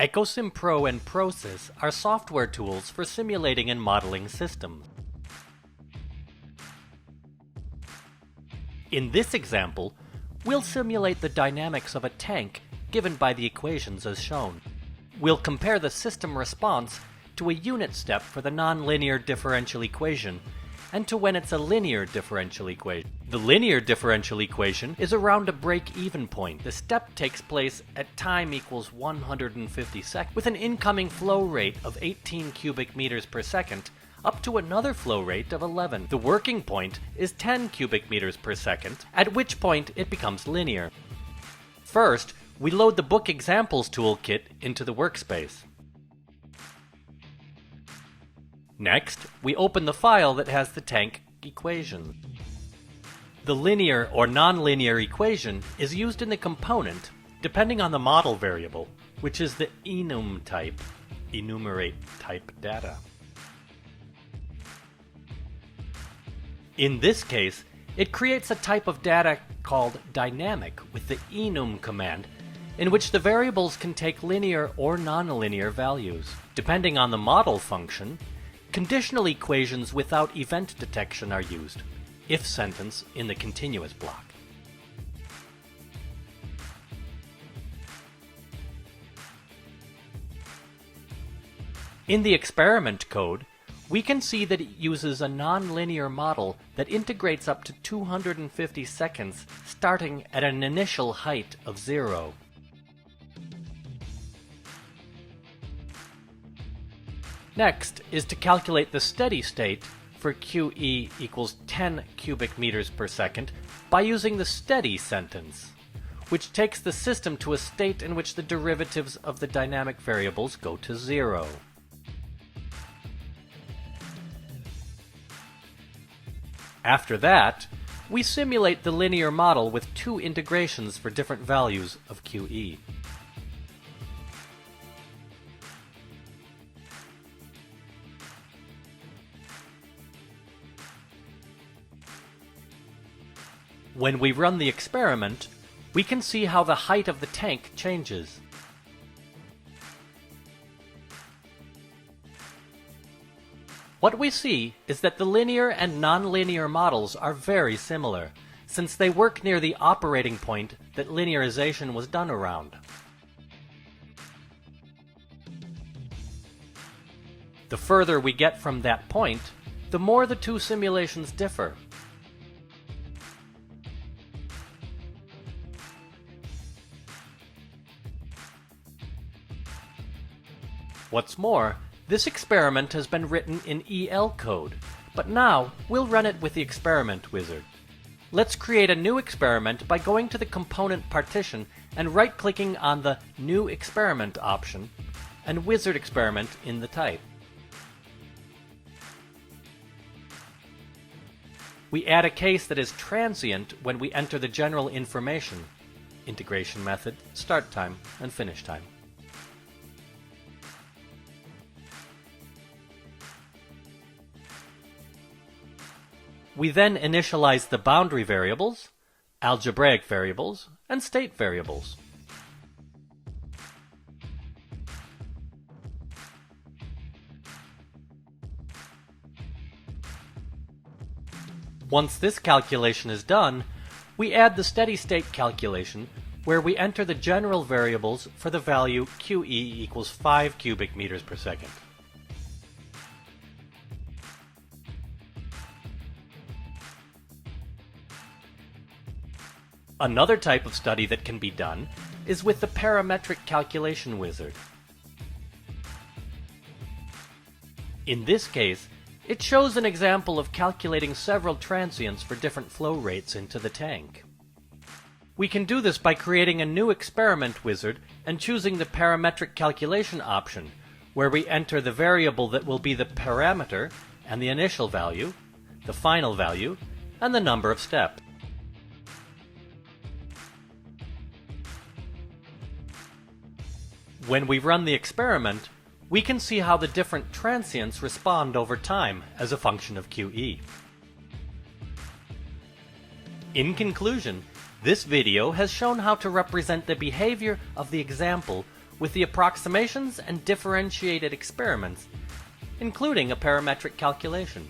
EcosimPro and PROOSIS are software tools for simulating and modeling systems. In this example, we'll simulate the dynamics of a tank given by the equations as shown. We'll compare the system response to a unit step for the nonlinear differential equation and to when it's a linear differential equation. The linear differential equation is around a break-even point. The step takes place at time equals 150 seconds with an incoming flow rate of 18 cubic meters per second up to another flow rate of 11. The working point is 10 cubic meters per second, at which point it becomes linear. First, we load the Book Examples toolkit into the workspace. Next, we open the file that has the tank equation. The linear or nonlinear equation is used in the component depending on the model variable, which is the enum type, enumerate type data. In this case, it creates a type of data called dynamic with the enum command, in which the variables can take linear or nonlinear values. Depending on the model function, conditional equations without event detection are used, if sentence in the continuous block. In the experiment code, we can see that it uses a nonlinear model that integrates up to 250 seconds starting at an initial height of 0. Next is to calculate the steady state for QE equals 10 cubic meters per second by using the steady sentence, which takes the system to a state in which the derivatives of the dynamic variables go to 0. After that, we simulate the linear model with two integrations for different values of QE. When we run the experiment, we can see how the height of the tank changes. What we see is that the linear and nonlinear models are very similar, since they work near the operating point that linearization was done around. The further we get from that point, the more the two simulations differ. What's more, this experiment has been written in EL code, but now we'll run it with the experiment wizard. Let's create a new experiment by going to the component partition and right-clicking on the New Experiment option and Wizard Experiment in the type. We add a case that is transient when we enter the general information, integration method, start time, and finish time. We then initialize the boundary variables, algebraic variables, and state variables. Once this calculation is done, we add the steady state calculation where we enter the general variables for the value QE equals 5 cubic meters per second. Another type of study that can be done is with the parametric calculation wizard. In this case, it shows an example of calculating several transients for different flow rates into the tank. We can do this by creating a new experiment wizard and choosing the parametric calculation option, where we enter the variable that will be the parameter and the initial value, the final value, and the number of steps. When we run the experiment, we can see how the different transients respond over time as a function of QE. In conclusion, this video has shown how to represent the behavior of the example with the approximations and differentiated experiments, including a parametric calculation.